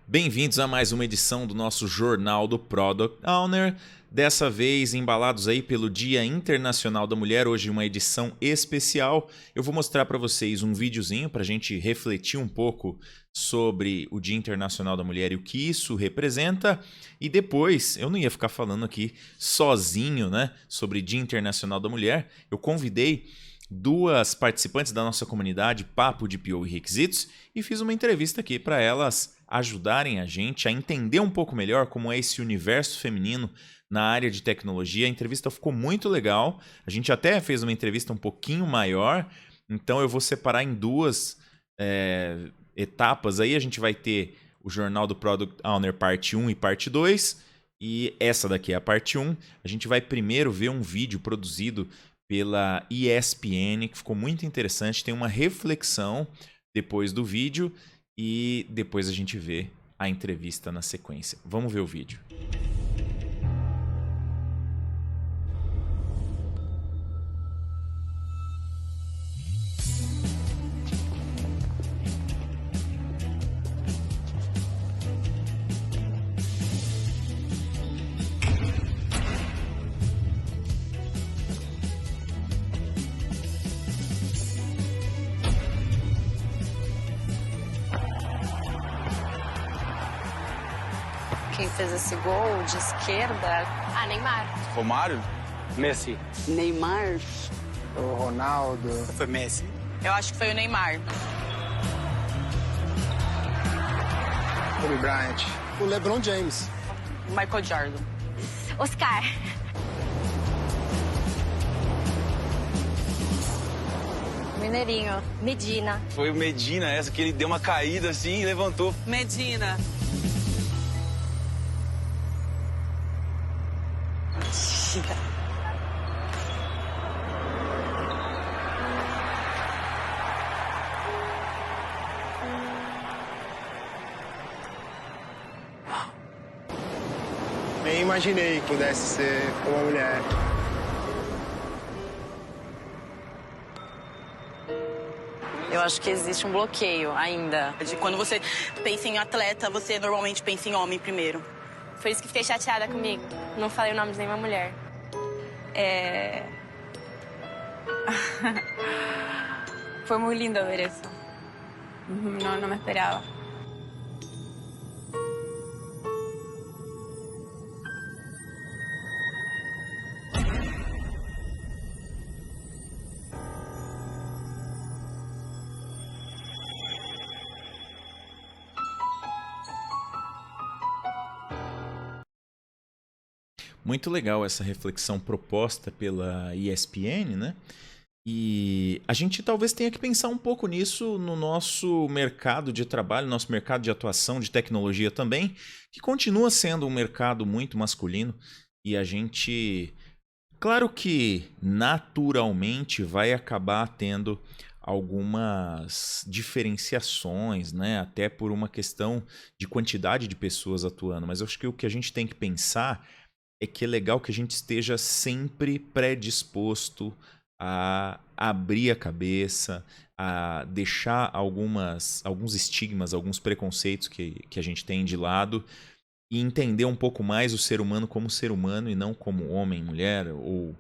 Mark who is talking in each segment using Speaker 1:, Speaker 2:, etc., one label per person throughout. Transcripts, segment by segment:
Speaker 1: Bem-vindos a mais uma edição do nosso Jornal do Product Owner. Dessa vez, embalados aí pelo Dia Internacional da Mulher, hoje uma edição especial. Eu vou mostrar para vocês um videozinho para a gente refletir um pouco sobre o Dia Internacional da Mulher e o que isso representa. E depois, eu não ia ficar falando aqui sozinho, né, sobre Dia Internacional da Mulher. Eu convidei duas participantes da nossa comunidade Papo de PO e Requisitos e fiz uma entrevista aqui para elas ajudarem a gente a entender um pouco melhor como é esse universo feminino na área de tecnologia. A entrevista ficou muito legal. A gente até fez uma entrevista um pouquinho maior, então eu vou separar em duas etapas. Aí a gente vai ter o Jornal do Product Owner parte 1 e parte 2, e essa daqui é a parte 1. A gente vai primeiro ver um vídeo produzido pela ESPN, que ficou muito interessante. Tem uma reflexão depois do vídeo e depois a gente vê a entrevista na sequência. Vamos ver o vídeo.
Speaker 2: Quem fez esse gol de esquerda?
Speaker 3: Ah, Neymar.
Speaker 4: Romário?
Speaker 5: Messi.
Speaker 2: Neymar.
Speaker 5: O Ronaldo.
Speaker 4: Foi Messi.
Speaker 3: Eu acho que foi o Neymar.
Speaker 5: Kobe Bryant. O LeBron James.
Speaker 3: Michael Jordan.
Speaker 6: Oscar.
Speaker 2: Mineirinho.
Speaker 6: Medina.
Speaker 4: Foi o Medina, essa que ele deu uma caída assim e levantou.
Speaker 3: Medina.
Speaker 5: Nem imaginei que pudesse ser uma mulher.
Speaker 2: Eu acho que existe um bloqueio ainda.
Speaker 3: Quando você pensa em atleta, você normalmente pensa em homem primeiro.
Speaker 6: Por isso que fiquei chateada comigo. Não falei o nome de nenhuma mulher. Foi muito lindo ver isso. Não me esperava.
Speaker 1: Muito legal essa reflexão proposta pela ESPN, né? E a gente talvez tenha que pensar um pouco nisso no nosso mercado de trabalho, nosso mercado de atuação de tecnologia também, que continua sendo um mercado muito masculino. E a gente, claro que naturalmente vai acabar tendo algumas diferenciações, né? Até por uma questão de quantidade de pessoas atuando. Mas eu acho que o que a gente tem que pensar é que é legal que a gente esteja sempre predisposto a abrir a cabeça, a deixar alguns estigmas, alguns preconceitos que a gente tem de lado e entender um pouco mais o ser humano e não como homem e mulher, ou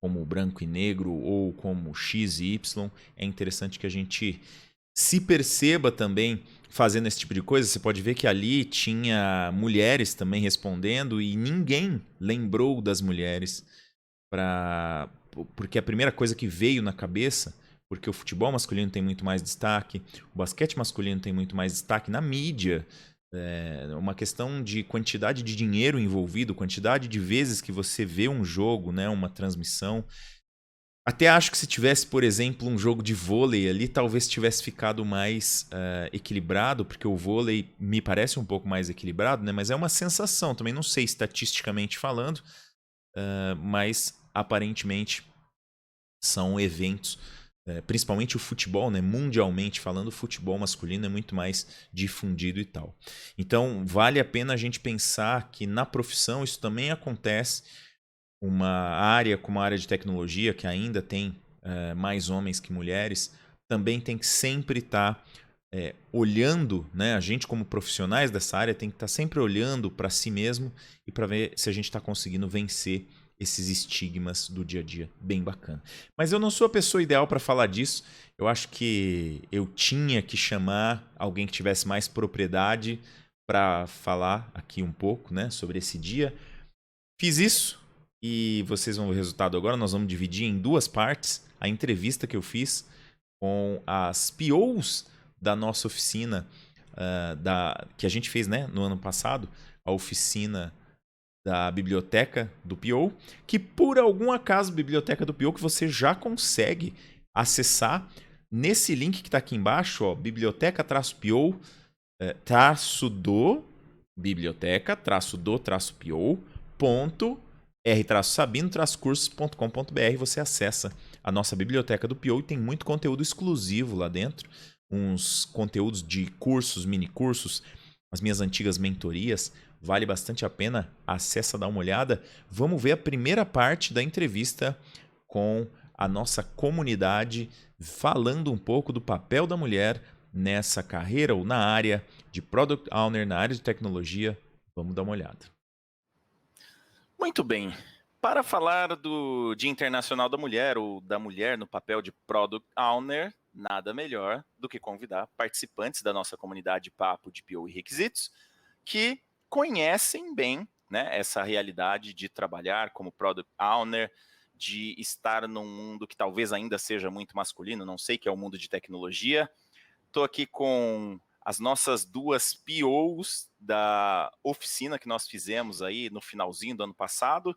Speaker 1: como branco e negro, ou como X e Y. É interessante que a gente se perceba também fazendo esse tipo de coisa. Você pode ver que ali tinha mulheres também respondendo e ninguém lembrou das mulheres porque a primeira coisa que veio na cabeça, porque o futebol masculino tem muito mais destaque, o basquete masculino tem muito mais destaque na mídia, uma questão de quantidade de dinheiro envolvido, quantidade de vezes que você vê um jogo, né, uma transmissão. Até acho que se tivesse, por exemplo, um jogo de vôlei ali, talvez tivesse ficado mais equilibrado, porque o vôlei me parece um pouco mais equilibrado, né? Mas é uma sensação, também não sei estatisticamente falando, mas aparentemente são eventos, principalmente o futebol, né? Mundialmente falando, o futebol masculino é muito mais difundido e tal. Então vale a pena a gente pensar que na profissão isso também acontece. Uma área como a área de tecnologia, que ainda tem mais homens que mulheres, também tem que sempre estar olhando, né? A gente como profissionais dessa área tem que estar sempre olhando para si mesmo e para ver se a gente está conseguindo vencer esses estigmas do dia a dia. Bem bacana. Mas eu não sou a pessoa ideal para falar disso. Eu acho que eu tinha que chamar alguém que tivesse mais propriedade para falar aqui um pouco, né, sobre esse dia. Fiz isso e vocês vão ver o resultado agora. Nós vamos dividir em duas partes a entrevista que eu fiz com as POs da nossa oficina, que a gente fez, né, no ano passado, a oficina da biblioteca do PO, que por algum acaso, biblioteca do PO, que você já consegue acessar nesse link que está aqui embaixo, ó, biblioteca-PO, biblioteca-do-PO.r-sabino-cursos.com.br. Você acessa a nossa biblioteca do PO e tem muito conteúdo exclusivo lá dentro, uns conteúdos de cursos, mini cursos, as minhas antigas mentorias. Vale bastante a pena, acessa, dá uma olhada. Vamos ver a primeira parte da entrevista com a nossa comunidade, falando um pouco do papel da mulher nessa carreira ou na área de Product Owner, na área de tecnologia. Vamos dar uma olhada.
Speaker 7: Muito bem. Para falar do Dia Internacional da Mulher, ou da mulher no papel de Product Owner, nada melhor do que convidar participantes da nossa comunidade Papo de PO e Requisitos, que conhecem bem, né, essa realidade de trabalhar como Product Owner, de estar num mundo que talvez ainda seja muito masculino, não sei, que é o mundo de tecnologia. Estou aqui com as nossas duas POs da oficina que nós fizemos aí no finalzinho do ano passado,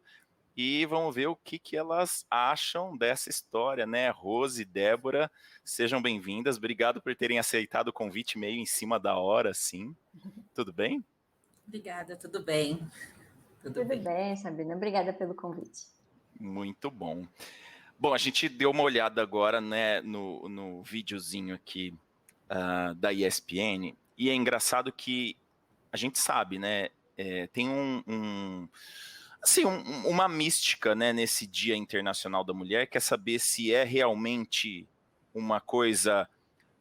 Speaker 7: e vamos ver o que elas acham dessa história, né? Rose e Débora, sejam bem-vindas. Obrigado por terem aceitado o convite meio em cima da hora, sim. Tudo bem?
Speaker 8: Obrigada, tudo bem.
Speaker 9: Tudo bem, Sabina. Obrigada pelo convite.
Speaker 7: Muito bom. Bom, a gente deu uma olhada agora, né, no videozinho aqui da ESPN, e é engraçado que a gente sabe, né, tem uma mística, né, nesse Dia Internacional da Mulher, que é saber se é realmente uma coisa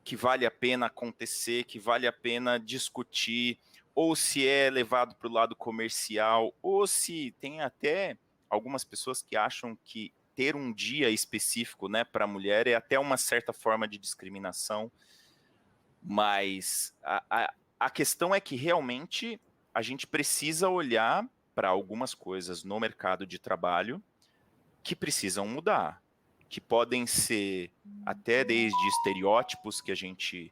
Speaker 7: que vale a pena acontecer, que vale a pena discutir, ou se é levado para o lado comercial, ou se tem até algumas pessoas que acham que ter um dia específico, né, para a mulher é até uma certa forma de discriminação. Mas a questão é que realmente a gente precisa olhar para algumas coisas no mercado de trabalho que precisam mudar, que podem ser até desde estereótipos que a gente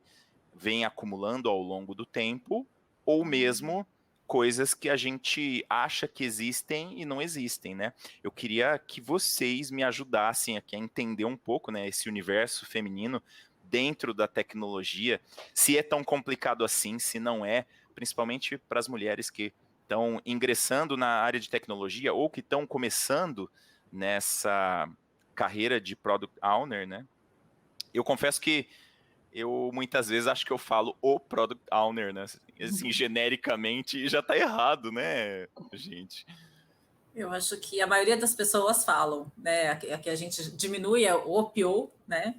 Speaker 7: vem acumulando ao longo do tempo, ou mesmo coisas que a gente acha que existem e não existem, né? Eu queria que vocês me ajudassem aqui a entender um pouco, né, esse universo feminino dentro da tecnologia, se é tão complicado assim, se não é, principalmente para as mulheres que estão ingressando na área de tecnologia ou que estão começando nessa carreira de Product Owner, né? Eu confesso que eu muitas vezes acho que eu falo o Product Owner, né? Assim, genericamente, e já tá errado, né, gente?
Speaker 8: Eu acho que a maioria das pessoas falam, né? Aqui a gente diminui o PO, né?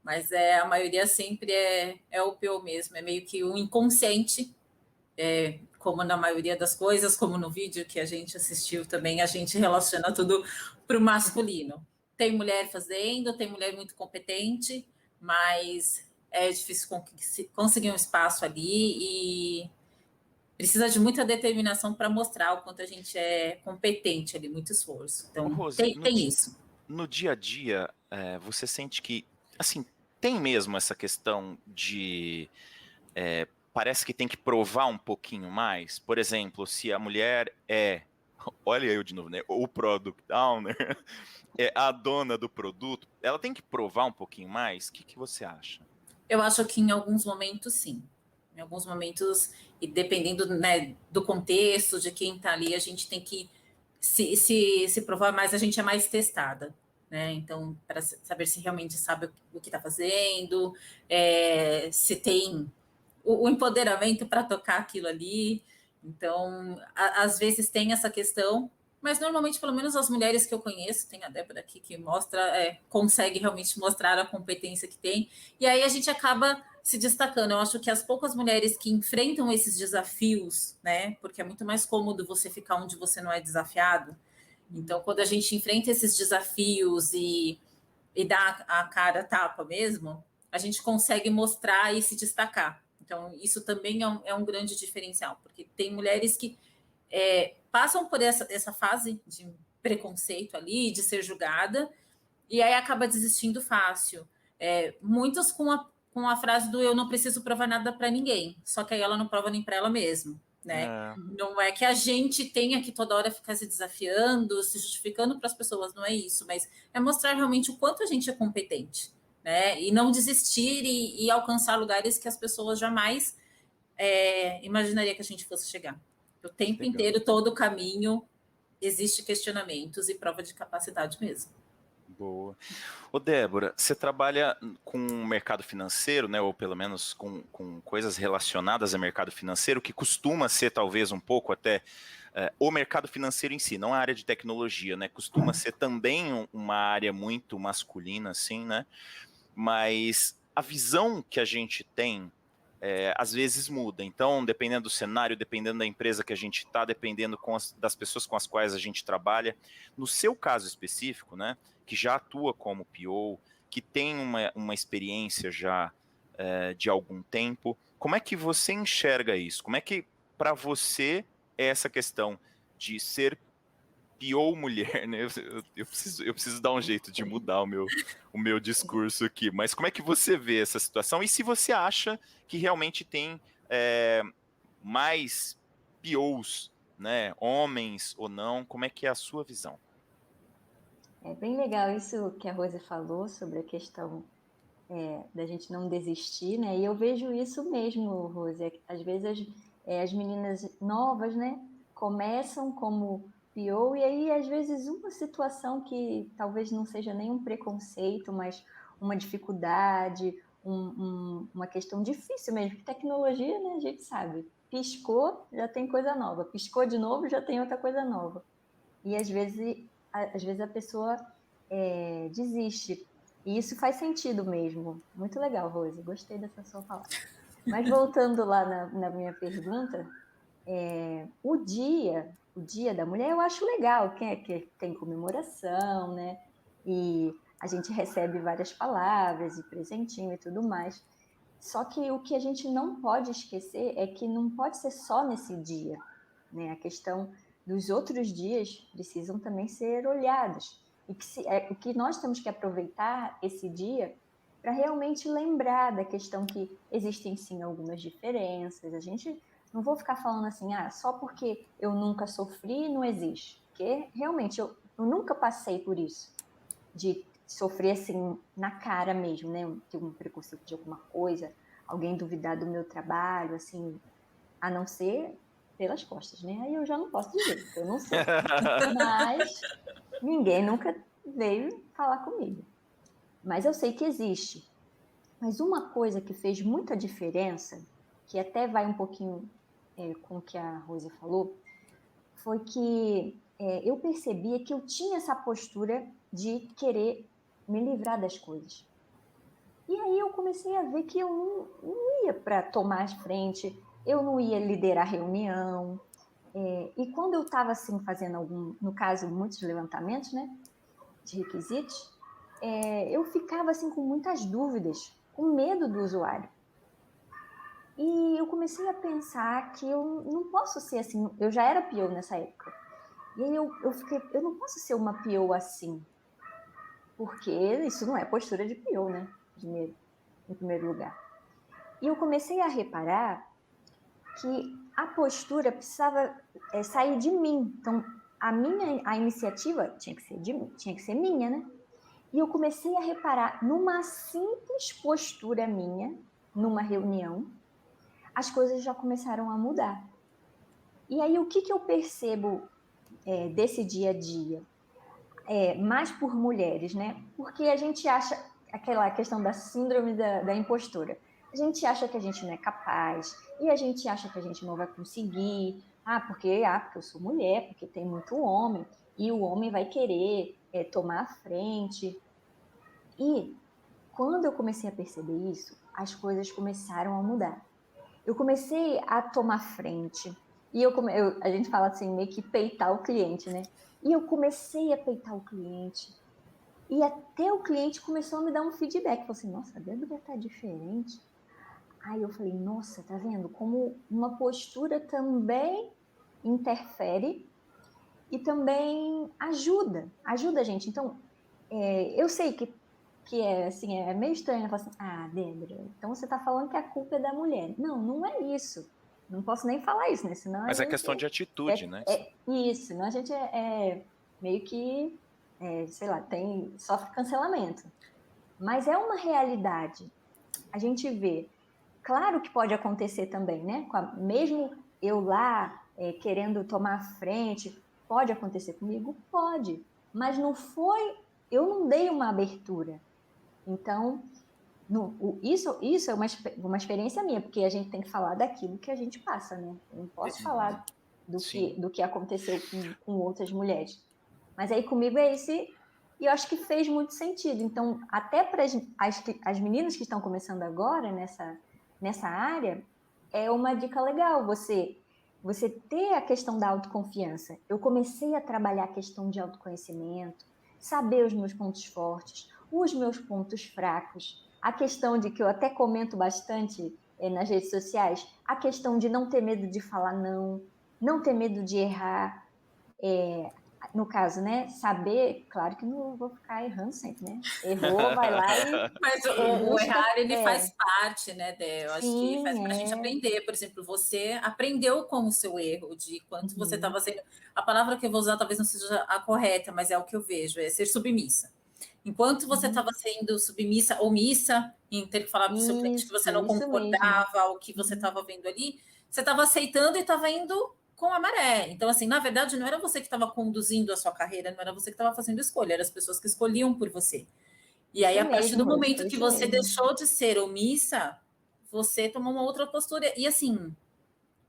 Speaker 8: Mas a maioria sempre é o PO mesmo, é meio que o inconsciente, como na maioria das coisas, como no vídeo que a gente assistiu também, a gente relaciona tudo para o masculino. Tem mulher fazendo, tem mulher muito competente, mas é difícil conseguir um espaço ali e precisa de muita determinação para mostrar o quanto a gente é competente ali, muito esforço. Então,
Speaker 7: Rose,
Speaker 8: tem isso.
Speaker 7: No dia a dia, você sente que, assim, tem mesmo essa questão de... parece que tem que provar um pouquinho mais? Por exemplo, se a mulher olha eu de novo, né? O Product Owner, é a dona do produto, ela tem que provar um pouquinho mais? O que você acha?
Speaker 8: Eu acho que em alguns momentos, sim. Em alguns momentos, e dependendo, né, do contexto, de quem está ali, a gente tem que se provar mais, a gente é mais testada, né? Então, para saber se realmente sabe o que está fazendo, se tem o empoderamento para tocar aquilo ali. Então, às vezes tem essa questão, Mas normalmente, pelo menos as mulheres que eu conheço, tem a Débora aqui que mostra, consegue realmente mostrar a competência que tem, e aí a gente acaba se destacando. Eu acho que as poucas mulheres que enfrentam esses desafios, né? Porque é muito mais cômodo você ficar onde você não é desafiado. Então, quando a gente enfrenta esses desafios e dá a cara a tapa mesmo, a gente consegue mostrar e se destacar. Então, isso também é um grande diferencial, porque tem mulheres que passam por essa fase de preconceito ali, de ser julgada, e aí acaba desistindo fácil. Muitas com a frase do eu não preciso provar nada para ninguém, só que aí ela não prova nem para ela mesma. Né? Não é que a gente tenha que toda hora ficar se desafiando, se justificando para as pessoas, não é isso, mas é mostrar realmente o quanto a gente é competente, né? E não desistir e alcançar lugares que as pessoas jamais imaginaria que a gente fosse chegar. O tempo inteiro, todo o caminho, existe questionamentos e prova de capacidade mesmo.
Speaker 7: Boa. Ô Débora, você trabalha com o mercado financeiro, né, ou pelo menos com coisas relacionadas ao mercado financeiro, que costuma ser talvez um pouco até o mercado financeiro em si, não a área de tecnologia, né, costuma ser também uma área muito masculina, assim, né, mas a visão que a gente tem às vezes muda. Então, dependendo do cenário, dependendo da empresa que a gente está, dependendo das pessoas com as quais a gente trabalha. No seu caso específico, né, que já atua como PO, que tem uma experiência já de algum tempo, como é que você enxerga isso? Como é que, para você, é essa questão de ser PO mulher, né? Eu preciso dar um jeito de mudar o meu discurso aqui, mas como é que você vê essa situação? E se você acha que realmente tem mais POs, né? Homens ou não, como é que é a sua visão?
Speaker 9: É bem legal isso que a Rose falou sobre a questão da gente não desistir, né? E eu vejo isso mesmo, Rose. Às vezes as meninas novas, né, começam como PO e aí às vezes uma situação que talvez não seja nenhum preconceito, mas uma dificuldade, uma questão difícil mesmo. Porque tecnologia, né, a gente sabe, piscou, já tem coisa nova, piscou de novo, já tem outra coisa nova. E às vezes a pessoa desiste. E isso faz sentido mesmo. Muito legal, Rose. Gostei dessa sua palavra. Mas voltando lá na minha pergunta, o dia da mulher eu acho legal, que tem comemoração, né? E a gente recebe várias palavras e presentinho e tudo mais. Só que o que a gente não pode esquecer é que não pode ser só nesse dia, né? A questão dos outros dias precisam também ser olhados. E que nós temos que aproveitar esse dia para realmente lembrar da questão que existem sim algumas diferenças. A gente não vou ficar falando assim, só porque eu nunca sofri, não existe. Porque realmente eu nunca passei por isso, de sofrer assim na cara mesmo, né? Ter um preconceito de alguma coisa, alguém duvidar do meu trabalho, assim, a não ser pelas costas, né? Aí eu já não posso dizer, porque eu não sei. Mas ninguém nunca veio falar comigo. Mas eu sei que existe. Mas uma coisa que fez muita diferença, que até vai um pouquinho com o que a Rosa falou, foi que eu percebia que eu tinha essa postura de querer me livrar das coisas. E aí eu comecei a ver que eu não ia para tomar a frente, eu não ia liderar reunião. E quando eu estava assim, fazendo no caso, muitos levantamentos, né, de requisitos, eu ficava assim com muitas dúvidas, com medo do usuário. E eu comecei a pensar que eu não posso ser assim, eu já era PO nessa época. E aí eu não posso ser uma PO assim, porque isso não é postura de PO, né, em primeiro lugar. E eu comecei a reparar que a postura precisava sair de mim. Então, a iniciativa tinha que ser minha, né? E eu comecei a reparar numa simples postura minha, numa reunião, as coisas já começaram a mudar. E aí, o que eu percebo desse dia a dia? Mais por mulheres, né? Porque a gente acha aquela questão da síndrome da impostora. a gente acha que a gente não é capaz, e a gente acha que a gente não vai conseguir, porque eu sou mulher, porque tem muito homem, e o homem vai querer tomar a frente. E quando eu comecei a perceber isso, as coisas começaram a mudar. Eu comecei a tomar frente, e a gente fala assim, meio que peitar o cliente, né? E eu comecei a peitar o cliente, e até o cliente começou a me dar um feedback, falou assim, nossa, a Débora tá diferente. Aí eu falei, nossa, tá vendo? Como uma postura também interfere e também ajuda a gente. Então, eu sei que assim, é meio estranho, falar assim, Débora, então você tá falando que a culpa é da mulher. Não, não é isso. Não posso nem falar isso, né? Senão
Speaker 7: Mas é questão de atitude, né?
Speaker 9: Isso, senão a gente meio que, sei lá, sofre cancelamento. Mas é uma realidade. A gente vê. Claro que pode acontecer também, né? Mesmo eu lá querendo tomar a frente, pode acontecer comigo? Pode. Mas não foi, eu não dei uma abertura. Então, isso é uma experiência minha, porque a gente tem que falar daquilo que a gente passa, né? Eu não posso falar do que aconteceu com outras mulheres. Mas aí comigo é esse, e eu acho que fez muito sentido. Então, até para as meninas que estão começando agora nessa área, é uma dica legal você ter a questão da autoconfiança. Eu comecei a trabalhar a questão de autoconhecimento, saber os meus pontos fortes, os meus pontos fracos, a questão de que eu até comento bastante nas redes sociais, a questão de não ter medo de falar não ter medo de errar, no caso, né, saber, claro que não vou ficar errando sempre, né? Errou, vai lá e
Speaker 8: Mas o errar, ele faz parte, né, Dé? Eu acho que faz para a gente aprender. Por exemplo, você aprendeu com o seu erro, de quanto você estava sendo... A palavra que eu vou usar talvez não seja a correta, mas é o que eu vejo, é ser submissa. Enquanto você estava sendo submissa, omissa, em ter que falar para o seu cliente que você não concordava, o que você estava vendo ali, você estava aceitando e estava indo com a maré. Então, assim, na verdade, não era você que estava conduzindo a sua carreira, não era você que estava fazendo escolha, eram as pessoas que escolhiam por você. E aí, a partir do momento que você deixou de ser omissa, você tomou uma outra postura. E, assim,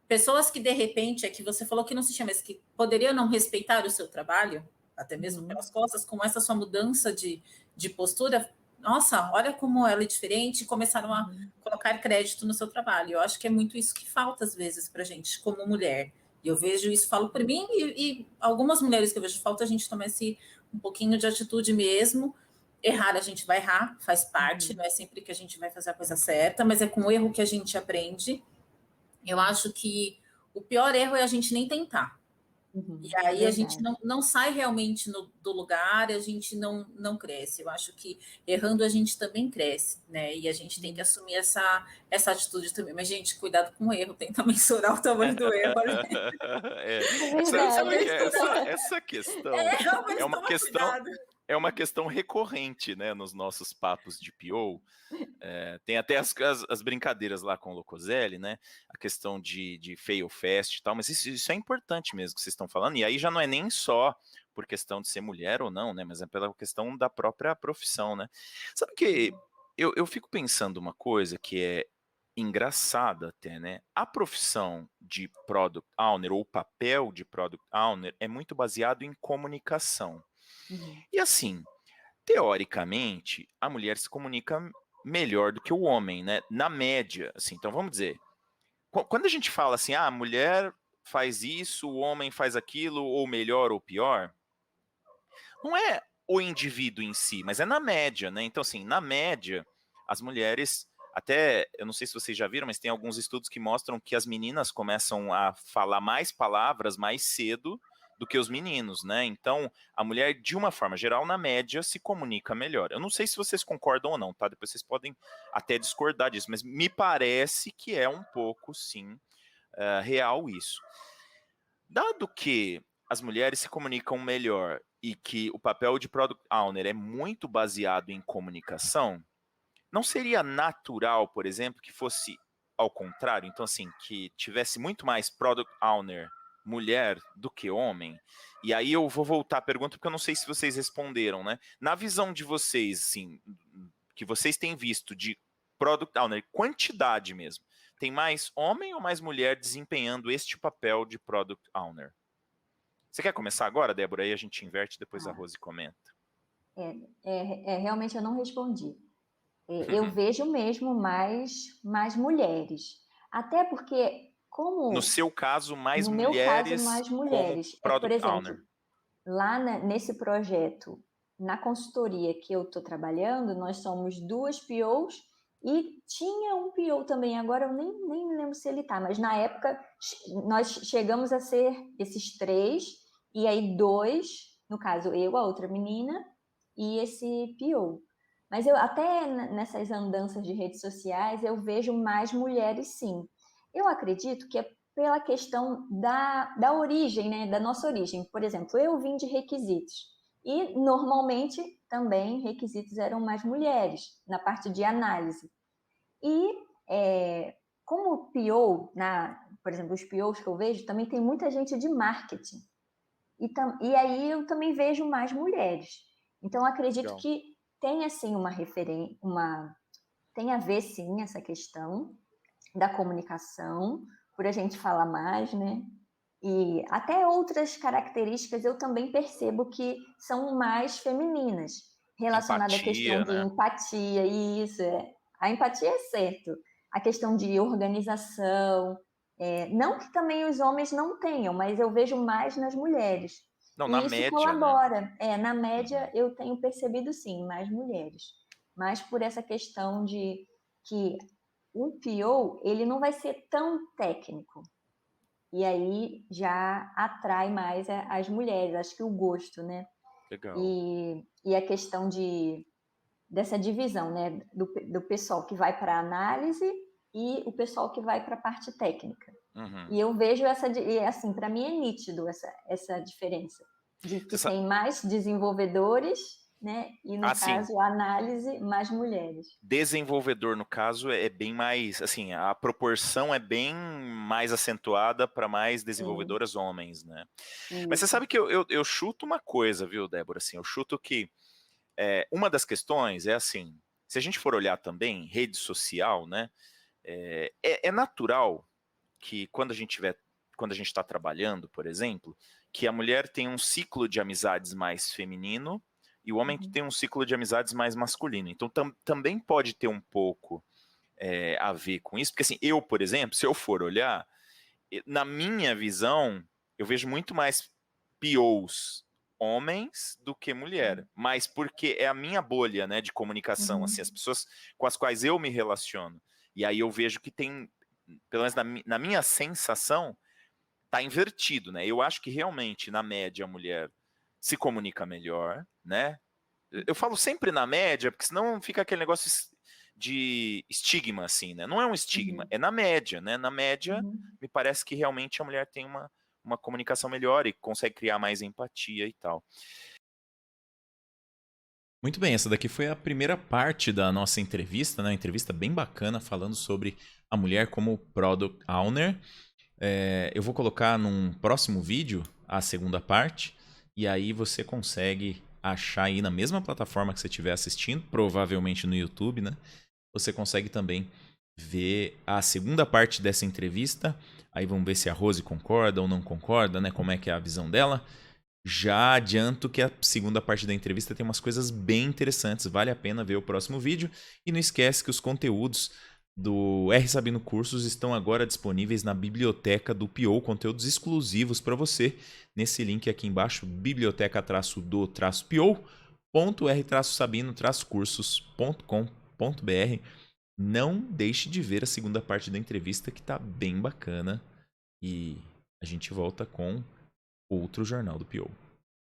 Speaker 8: pessoas que, de repente, é que você falou que não se chama, mas que poderiam não respeitar o seu trabalho, até mesmo pelas costas, com essa sua mudança de postura, nossa, olha como ela é diferente, começaram a colocar crédito no seu trabalho. Eu acho que é muito isso que falta, às vezes, para a gente, como mulher. E eu vejo isso, falo por mim, e algumas mulheres que eu vejo falta, a gente tomar um pouquinho de atitude mesmo. Errar, a gente vai errar, faz parte, não é sempre que a gente vai fazer a coisa certa, mas é com o erro que a gente aprende. Eu acho que o pior erro é a gente nem tentar. E aí a gente não sai realmente do lugar, a gente não cresce. Eu acho que errando a gente também cresce, né? E a gente tem que assumir essa atitude também. Mas, gente, cuidado com o erro, tenta mensurar o tamanho do erro.
Speaker 7: Essa questão
Speaker 8: cuidado.
Speaker 7: É uma questão recorrente, né, nos nossos papos de PO. Tem até as brincadeiras lá com o Locoselli, né? A questão de fail fast e tal, mas isso é importante mesmo que vocês estão falando, e aí já não é nem só por questão de ser mulher ou não, né? Mas é pela questão da própria profissão, né? Sabe que eu fico pensando uma coisa que é engraçada até, né? A profissão de Product Owner, ou o papel de Product Owner, é muito baseado em comunicação. E assim, teoricamente, a mulher se comunica melhor do que o homem, né? Na média, assim. Então vamos dizer, quando a gente fala assim, a mulher faz isso, o homem faz aquilo, ou melhor ou pior, não é o indivíduo em si, mas é na média, né? Então assim, na média, as mulheres, até, eu não sei se vocês já viram, mas tem alguns estudos que mostram que as meninas começam a falar mais palavras mais cedo do que os meninos, né? Então, a mulher, de uma forma geral, na média, se comunica melhor. Eu não sei se vocês concordam ou não, tá? Depois vocês podem até discordar disso, mas me parece que é um pouco, sim, real isso. Dado que as mulheres se comunicam melhor e que o papel de Product Owner é muito baseado em comunicação, não seria natural, por exemplo, que fosse ao contrário? Então, assim, que tivesse muito mais Product Owner mulher do que homem? E aí eu vou voltar à pergunta, porque eu não sei se vocês responderam, né? Na visão de vocês, assim, que vocês têm visto de Product Owner, quantidade mesmo. Tem mais homem ou mais mulher desempenhando este papel de Product Owner? Você quer começar agora, Débora? Aí a gente inverte, depois a Rose comenta.
Speaker 9: Realmente eu não respondi. Eu vejo mesmo mais mulheres. Até porque, como...
Speaker 7: No seu caso, mais
Speaker 9: no
Speaker 7: mulheres,
Speaker 9: meu caso, mais mulheres.
Speaker 7: como Product
Speaker 9: Por exemplo,
Speaker 7: Owner.
Speaker 9: lá nesse projeto, na consultoria que eu estou trabalhando, nós somos 2 POs e tinha um PO também. Agora eu nem lembro se ele está, mas na época nós chegamos a ser esses 3, e aí 2, no caso eu, a outra menina, e esse PO. Mas eu até nessas andanças de redes sociais eu vejo mais mulheres, sim. Eu acredito que é pela questão da origem, né, da nossa origem. Por exemplo, eu vim de requisitos e normalmente também requisitos eram mais mulheres na parte de análise. E como PO, por exemplo, os POs que eu vejo, também tem muita gente de marketing. E aí eu também vejo mais mulheres. Então, acredito
Speaker 7: Legal.
Speaker 9: que tem, assim, tem a ver, sim, essa questão da comunicação, por a gente falar mais, né? E até outras características eu também percebo que são mais femininas, relacionadas à questão de empatia, isso, a empatia é certo, a questão de organização, não que também os homens não tenham, mas eu vejo mais nas mulheres.
Speaker 7: Não,
Speaker 9: E
Speaker 7: na
Speaker 9: isso
Speaker 7: média,
Speaker 9: colabora. Na média, eu tenho percebido, sim, mais mulheres. Mas por essa questão de que o PO, ele não vai ser tão técnico. E aí já atrai mais as mulheres, acho que o gosto, né?
Speaker 7: Legal.
Speaker 9: E a questão dessa divisão, né? Do pessoal que vai para a análise e o pessoal que vai para a parte técnica. E eu vejo assim, para mim é nítido essa diferença, de que tem mais desenvolvedores, né? E no caso, a análise, mais mulheres.
Speaker 7: Desenvolvedor, no caso, é bem mais, assim, a proporção é bem mais acentuada para mais desenvolvedoras homens, né? Isso. Mas você sabe que eu chuto uma coisa, viu, Débora? Assim, eu chuto que uma das questões é assim, se a gente for olhar também rede social, né? É natural que quando a gente está trabalhando, por exemplo, que a mulher tem um ciclo de amizades mais feminino e o homem tem um ciclo de amizades mais masculino. Então também pode ter um pouco a ver com isso, porque assim, eu, por exemplo, se eu for olhar, na minha visão, eu vejo muito mais POs homens do que mulher, mas porque é a minha bolha, né, de comunicação, assim, as pessoas com as quais eu me relaciono. E aí eu vejo que tem, pelo menos na minha sensação, tá invertido, né? Eu acho que realmente, na média, a mulher se comunica melhor, né? Eu falo sempre na média, porque senão fica aquele negócio de estigma, assim, né? Não é um estigma, é na média, né? Na média, me parece que realmente a mulher tem uma comunicação melhor e consegue criar mais empatia e tal.
Speaker 1: Muito bem, essa daqui foi a primeira parte da nossa entrevista, né? Uma entrevista bem bacana, falando sobre a mulher como Product Owner. Eu vou colocar num próximo vídeo a segunda parte, e aí você consegue achar aí na mesma plataforma que você estiver assistindo, provavelmente no YouTube, né? Você consegue também ver a segunda parte dessa entrevista. Aí vamos ver se a Rose concorda ou não concorda, né? Como é que é a visão dela. Já adianto que a segunda parte da entrevista tem umas coisas bem interessantes, vale a pena ver o próximo vídeo. E não esquece que os conteúdos do R Sabino Cursos estão agora disponíveis na biblioteca do PO, conteúdos exclusivos para você, nesse link aqui embaixo, biblioteca-do-pio.r-sabino-cursos.com.br. Não deixe de ver a segunda parte da entrevista, que está bem bacana, e a gente volta com outro Jornal do PO.